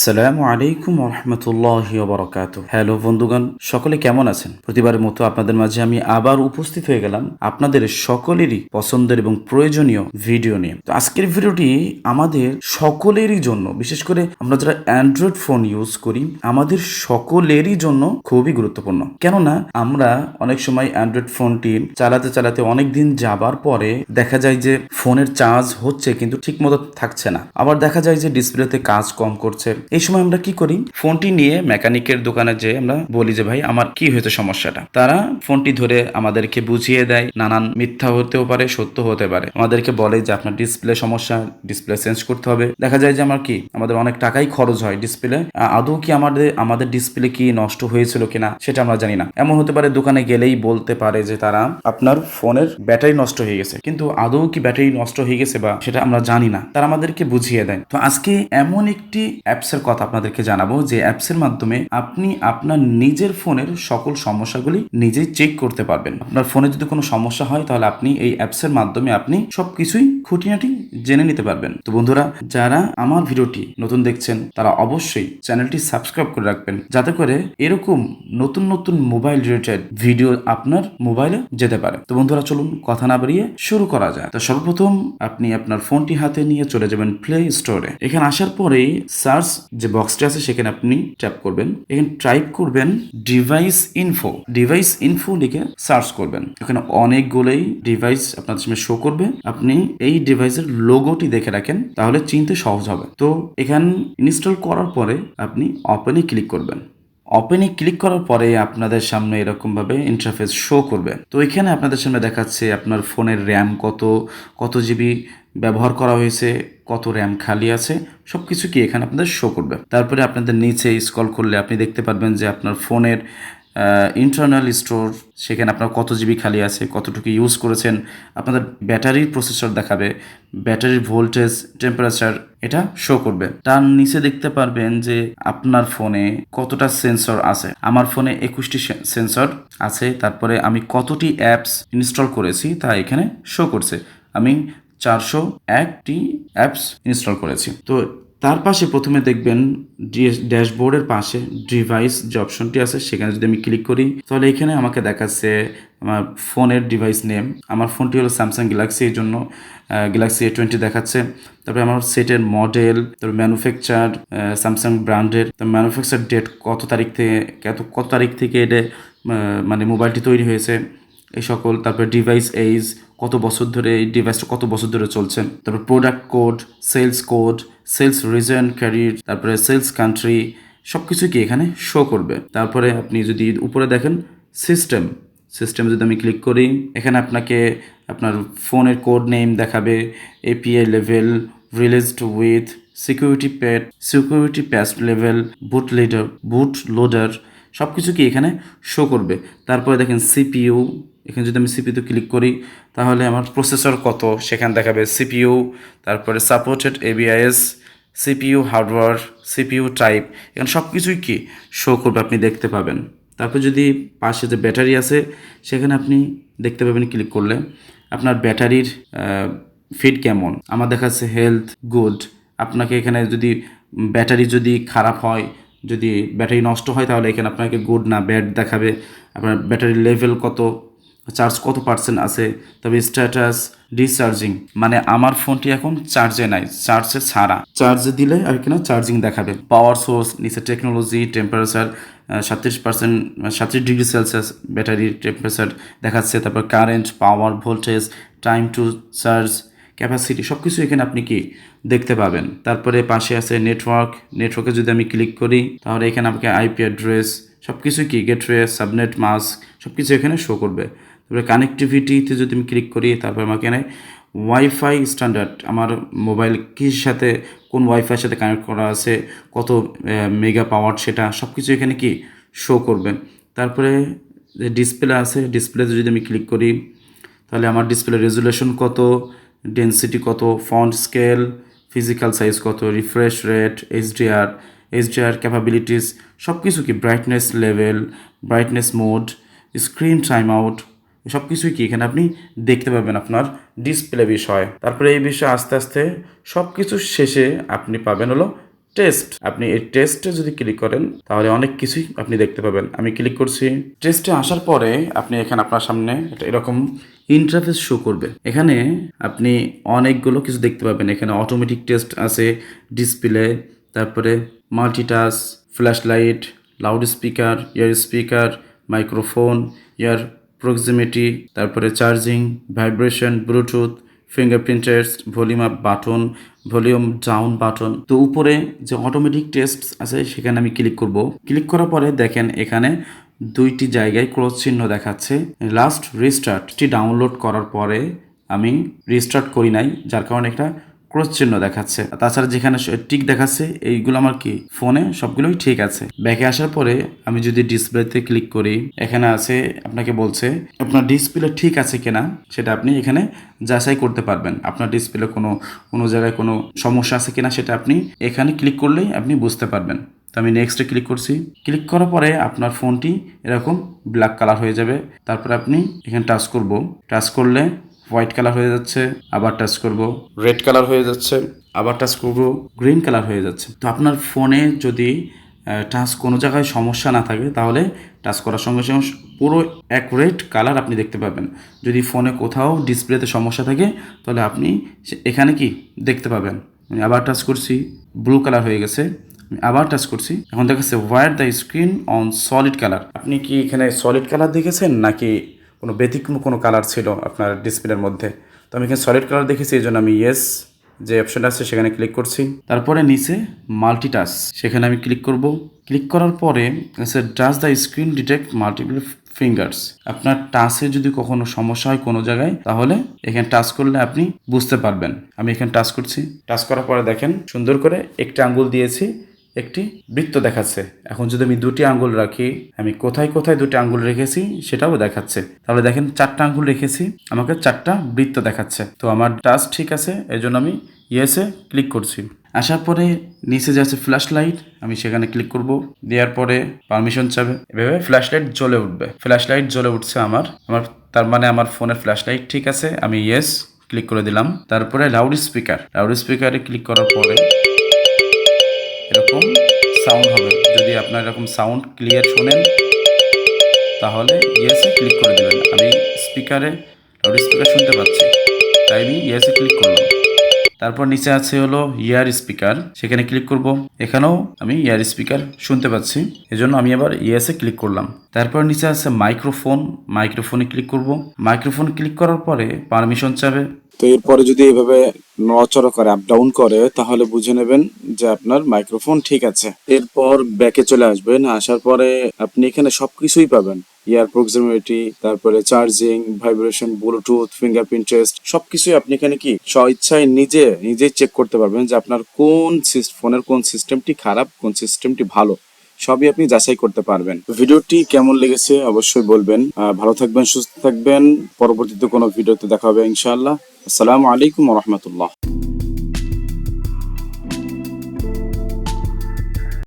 আসসালামু আলাইকুম রহমতুল্লাহি ওবরাকাতু। হ্যালো বন্ধুগণ, সকলে কেমন আছেন? প্রতিবারের মতো আপনাদের মাঝে আমি আবার উপস্থিত হয়ে গেলাম আপনাদের সকলেরই পছন্দের এবং প্রয়োজনীয় ভিডিও নিয়ে। তো আজকের ভিডিওটি আমাদের সকলেরই জন্য, বিশেষ করে আমরা যারা অ্যান্ড্রয়েড ফোন ইউজ করি, আমাদের সকলেরই জন্য খুবই গুরুত্বপূর্ণ। কেননা আমরা অনেক সময় অ্যান্ড্রয়েড ফোনটি চালাতে চালাতে অনেক দিন যাবার পরে দেখা যায় যে ফোনের চার্জ হচ্ছে কিন্তু ঠিক মতো থাকছে না, আবার দেখা যায় যে ডিসপ্লেতে কাজ কম করছে। এই সময় আমরা কি করি, ফোনটি নিয়ে মেকানিকের দোকানে যেয়ে আমরা বলি যে ভাই আমার কি হয়েছে সমস্যাটা। তারা ফোনটি ধরে আমাদেরকে বুঝিয়ে দেয়, নানান মিথ্যা হতেও পারে, সত্য হতে পারে। আমাদেরকে বলে যে আপনার ডিসপ্লে সমস্যা, ডিসপ্লে চেঞ্জ করতে হবে। দেখা যায় যে আমাদের অনেক টাকাই খরচ হয় ডিসপ্লে। আদৌ কি আমাদের ডিসপ্লে কি নষ্ট হয়েছিল কিনা সেটা আমরা জানি না। এমন হতে পারে দোকানে গেলেই বলতে পারে যে তারা আপনার ফোনের ব্যাটারি নষ্ট হয়ে গেছে, কিন্তু আদৌ কি ব্যাটারি নষ্ট হয়ে গেছে বা সেটা আমরা জানি না, তারা আমাদেরকে বুঝিয়ে দেয়। তো আজকে এমন একটি অ্যাপসের কথা আপনাদেরকে জানাবো যে অ্যাপসের মাধ্যমে আপনি আপনার নিজের ফোনের সকল সমস্যাগুলি নিজেই চেক করতে পারবেন। আপনার ফোনে যদি কোনো সমস্যা হয় তাহলে আপনি এই অ্যাপসের মাধ্যমে আপনি সবকিছুই খুঁটিনাটি জেনে নিতে পারবেন। তো বন্ধুরা, যারা আমার ভিডিওটি নতুন দেখছেন তারা অবশ্যই চ্যানেলটি সাবস্ক্রাইব করে রাখবেন, যাতে করে এরকম নতুন নতুন মোবাইল রিলেটেড ভিডিও আপনার মোবাইলে যেতে পারে। তো বন্ধুরা, চলুন কথা না বাড়িয়ে শুরু করা যায়। তো সর্বপ্রথম আপনি আপনার ফোনটি হাতে নিয়ে চলে যাবেন প্লে স্টোরে। এখানে আসার পরেই সার্চ যে বক্সটি আছে সেখানে আপনি ট্যাপ করবেন। এখানে টাইপ করবেন ডিভাইস ইনফো লিখে সার্চ করবেন। এখানে অনেকগুলোই ডিভাইস আপনার সামনে শো করবে। আপনি এই ডিভাইসের লোগোটি দেখে রাখেন, তাহলে চিনতে সহজ হবে। তো এখানে ইনস্টল করার পরে আপনি ওপেনে ক্লিক করবেন। ওপেনে ক্লিক করার পরে আপনাদের সামনে এরকমভাবে ইন্টারফেস শো করবে। তো এখানে আপনাদের সামনে দেখাচ্ছে আপনার ফোনের র্যাম কত জিবি ব্যবহার করা হয়েছে, কত র্যাম খালি আছে, সব কিছু কি এখানে আপনাদের শো করবে। তারপরে আপনাদের নিচে স্ক্রল করলে আপনি দেখতে পারবেন যে আপনার ফোনের ইন্টারনাল স্টোর, সেখানে আপনার কত জিবি খালি আছে, কতটুকু ইউজ করেছেন। আপনাদের ব্যাটারির প্রসেসর দেখাবে, ব্যাটারির ভোল্টেজ, টেম্পারেচার এটা শো করবে। তার নিচে দেখতে পারবেন যে আপনার ফোনে কতটা সেন্সর আছে। আমার ফোনে 21টি সেন্সর আছে। তারপরে আমি কতটি অ্যাপস ইনস্টল করেছি তা এখানে শো করছে। আমি 401টি অ্যাপস ইনস্টল করেছি। তো তার পাশে প্রথমে দেখবেন ড্যাশবোর্ডের পাশে ডিভাইস যে অপশনটি আছে সেখানে যদি আমি ক্লিক করি তাহলে এখানে আমাকে দেখাচ্ছে আমার ফোনের ডিভাইস নেম। আমার ফোনটি হলো স্যামসাং গ্যালাক্সি, এই জন্য গ্যালাক্সি A20 দেখাচ্ছে। তারপরে আমার সেটের মডেল, তারপর ম্যানুফ্যাকচার স্যামসাং ব্র্যান্ডের, ম্যানুফ্যাকচার ডেট কত তারিখ থেকে এটা মানে মোবাইলটি তৈরি হয়েছে এই সকল। তারপরে ডিভাইস এইজ, কত বছর ধরে এই ডিভাইসটা কত বছর ধরে চলছে। তারপর product code, sales reason carrier, তারপরে সেলস কান্ট্রি, সব কিছু কি এখানে শো করবে। তারপরে আপনি যদি উপরে দেখেন সিস্টেম যদি আমি ক্লিক করি, এখানে আপনাকে আপনার ফোনের কোড নেম দেখাবে, API level, released with security patch level, boot loader, সব কিছু কি এখানে শো করবে। তারপরে দেখেন সিপিইউ, এখানে যদি আমি সিপিইউতে ক্লিক করি তাহলে আমার প্রসেসর কত সেখানে দেখাবে, সিপিইউ, তারপরে supported ABIs, CPU hardware, CPU type, এখানে সব কিছুই কি শো করবে, আপনি দেখতে পাবেন। তারপর যদি পাশে যে ব্যাটারি আছে সেখানে আপনি দেখতে পাবেন ক্লিক করলে আপনার ব্যাটারির ফিড কেমন। আমার দেখাচ্ছে হেলথ গুড। আপনাকে এখানে যদি ব্যাটারি যদি খারাপ হয়, যদি ব্যাটারি নষ্ট হয় তাহলে এখানে আপনাকে গুড না ব্যাড দেখাবে। আপনার ব্যাটারি লেভেল কত, চার্জ কত পার্সেন্ট আছে, তবে স্ট্যাটাস ডিসচার্জিং, মানে আমার ফোনটি এখন চার্জে নাই, চার্জে ছাড়া, চার্জে দিলে আর কিনা চার্জিং দেখাবে। পাওয়ার সোর্স, নিচে টেকনোলজি, টেম্পারেচার 37%, 37 ডিগ্রি সেলসিয়াস ব্যাটারির টেম্পারেচার দেখাচ্ছে। তারপর current, power, voltage, time to charge, capacity, সব কিছু এখানে আপনি কি দেখতে পাবেন। তারপরে পাশে আছে নেটওয়ার্কে যদি আমি ক্লিক করি তাহলে এখানে আমাকে আইপি অ্যাড্রেস, সব কিছু কি গেটওয়ে, সাবনেট মাস্ক, সব কিছু এখানে শো করবে। তারপরে কানেক্টিভিটিতে যদি আমি ক্লিক করি তারপরে আমাকে এখানে ওয়াইফাই স্ট্যান্ডার্ড, আমার মোবাইল কির সাথে কোন ওয়াইফাইয়ের সাথে কানেক্ট করা আছে, কত মেগা পাওয়ার, সেটা সব কিছু এখানে কি শো করবে। তারপরে যে ডিসপ্লে আছে, ডিসপ্লেতে যদি আমি ক্লিক করি তাহলে আমার ডিসপ্লে রেজুলেশন কত, ডেন্সিটি কত, ফন্ট স্কেল, ফিজিক্যাল সাইজ কত, রিফ্রেশ রেট, এইচডিআর ক্যাপাবিলিটিস, সব কিছু কি brightness level, brightness mode, screen time out, সব কিছুই কি এখানে আপনি দেখতে পাবেন আপনার ডিসপ্লে বিষয়। তারপরে এই বিষয়ে আস্তে আস্তে সব কিছু শেষে আপনি পাবেন হলো টেস্ট, আপনি এই টেস্টে যদি ক্লিক করেন তাহলে অনেক কিছুই আপনি দেখতে পাবেন। আমি ক্লিক করছি। টেস্টে আসার পরে আপনি এখানে আপনার সামনে এরকম ইন্টারফেস শো করবে। এখানে আপনি অনেকগুলো কিছু দেখতে পাবেন। এখানে অটোমেটিক টেস্ট আছে, ডিসপ্লে, তারপরে multitask, flash light, loud speaker, ear speaker, microphone, ear proximity, তারপরে charging, vibration, bluetooth, fingerprint test, volume up button, volume down button. তো উপরে যে অটোমেটিক টেস্ট আছে সেখানে আমি ক্লিক করব। ক্লিক করার পরে দেখেন এখানে দুইটি জায়গায় ক্রস চিহ্ন দেখাচ্ছে। লাস্ট রিস্টার্টটি ডাউনলোড করার পরে আমি রিস্টার্ট করি নাই, যার কারণে একটা ক্রস চিহ্ন দেখাচ্ছে। তাছাড়া যেখানে টিক দেখাচ্ছে এইগুলো আমার কি ফোনে সবগুলোই ঠিক আছে। ব্যাকে আসার পরে আমি যদি ডিসপ্লেতে ক্লিক করি, এখানে আছে আপনাকে বলছে আপনার ডিসপ্লে ঠিক আছে কিনা সেটা আপনি এখানে যাচাই করতে পারবেন। আপনার ডিসপ্লে কোনো জায়গায় কোনো সমস্যা আছে কিনা সেটা আপনি এখানে ক্লিক করলেই আপনি বুঝতে পারবেন। তো আমি নেক্সটে ক্লিক করছি। ক্লিক করার পরে আপনার ফোনটি এরকম ব্ল্যাক কালার হয়ে যাবে। তারপরে আপনি এখানে টাচ করব। টাচ করলে হোয়াইট কালার হয়ে যাচ্ছে, আবার টাচ করব রেড কালার হয়ে যাচ্ছে, আবার টাচ করব গ্রিন কালার হয়ে যাচ্ছে। তো আপনার ফোনে যদি টাচ কোনো জায়গায় সমস্যা না থাকে তাহলে টাচ করার সঙ্গে সঙ্গে পুরো অ্যাকুরেট কালার আপনি দেখতে পাবেন। যদি ফোনে কোথাও ডিসপ্লেতে সমস্যা থাকে তাহলে আপনি এখানে কি দেখতে পাবেন। আমি আবার টাচ করছি, ব্লু কালার হয়ে গেছে। আমি আবার টাচ করছি, এখন দেখাচ্ছে white the screen on solid colour. আপনি কি এখানে সলিড কালার দেখেছেন নাকি কোনো ব্যতিক্রম কোনো কালার ছিল আপনার ডিসপ্লের মধ্যে? তো আমি এখানে সলিড কালার দেখেছি, এই জন্য আমি ইয়েস যে অপশন আছে সেখানে ক্লিক করছি। তারপরে নিচে মাল্টিটাচ, সেখানে আমি ক্লিক করব। ক্লিক করার পরে does the screen detect multiple fingers. আপনার টাচে যদি কখনো সমস্যা হয় কোনো জায়গায় তাহলে এখানে টাচ করলে আপনি বুঝতে পারবেন। আমি এখানে টাচ করছি। টাচ করার পরে দেখেন সুন্দর করে একটা আঙ্গুল দিয়েছি, একটি বৃত্ত দেখাচ্ছে। এখন যদি আমি দুটি আঙ্গুল রাখি, আমি কোথায় কোথায় দুটি আঙ্গুল রেখেছি সেটাও দেখাচ্ছে। তাহলে দেখেন 4টা আঙ্গুল রেখেছি, আমাকে 4টা বৃত্ত দেখাচ্ছে। তো আমার টাচ ঠিক আছে, এই জন্য আমি ইয়েসে ক্লিক করছি। আসার পরে নিচে যে আছে ফ্ল্যাশ লাইট, আমি সেখানে ক্লিক করব। দেওয়ার পরে পারমিশন চাবে, এভাবে ফ্ল্যাশ লাইট জ্বলে উঠবে। ফ্ল্যাশ লাইট জ্বলে উঠছে আমার তার মানে আমার ফোনের ফ্ল্যাশ লাইট ঠিক আছে। আমি ইয়েস ক্লিক করে দিলাম। তারপরে লাউড স্পিকারে ক্লিক করার পরে এরকম সাউন্ড হবে। যদি আপনার এরকম সাউন্ড ক্লিয়ার শোনেন তাহলে ইয়েসে ক্লিক করে দেবেন। আমি স্পিকারে লাউড স্পিকার শুনতে পাচ্ছি, তাই আমি ইয়েসে ক্লিক করলাম। তারপর নিচে আছে হলো ইয়ার স্পিকার, সেখানে ক্লিক করব। এখানেও আমি ইয়ার স্পিকার শুনতে পাচ্ছি, এজন্য আমি আবার ইয়েসে ক্লিক করলাম। তারপর নিচে আছে মাইক্রোফোনে ক্লিক করব। মাইক্রোফোন ক্লিক করার পরে পারমিশন চাবে। তো এরপরে যদি এইভাবে নড়াচড়া করে আপ ডাউন করে তাহলে বুঝে নেবেন যে আপনার মাইক্রোফোন ঠিক আছে। এরপর ব্যাকে চলে আসবেন। আসার পরে আপনি এখানে সবকিছুই পাবেন, ইয়ার প্রক্সিমিটি, তারপরে charging, vibration, bluetooth, fingerprint test, সবকিছুই আপনি এখানে কি স্বইচ্ছায় নিজেই চেক করতে পারবেন যে আপনার ফোনের কোন সিস্টেমটি খারাপ, কোন সিস্টেমটি ভালো, সবই আপনি যাচাই করতে পারবেন। ভিডিওটি কেমন লেগেছে অবশ্যই বলবেন। ভালো থাকবেন, সুস্থ থাকবেন। পরবর্তীতে কোনো ভিডিওতে দেখা হবে ইনশাআল্লাহ। আসসালামু আলাইকুম ওয়া রাহমাতুল্লাহ।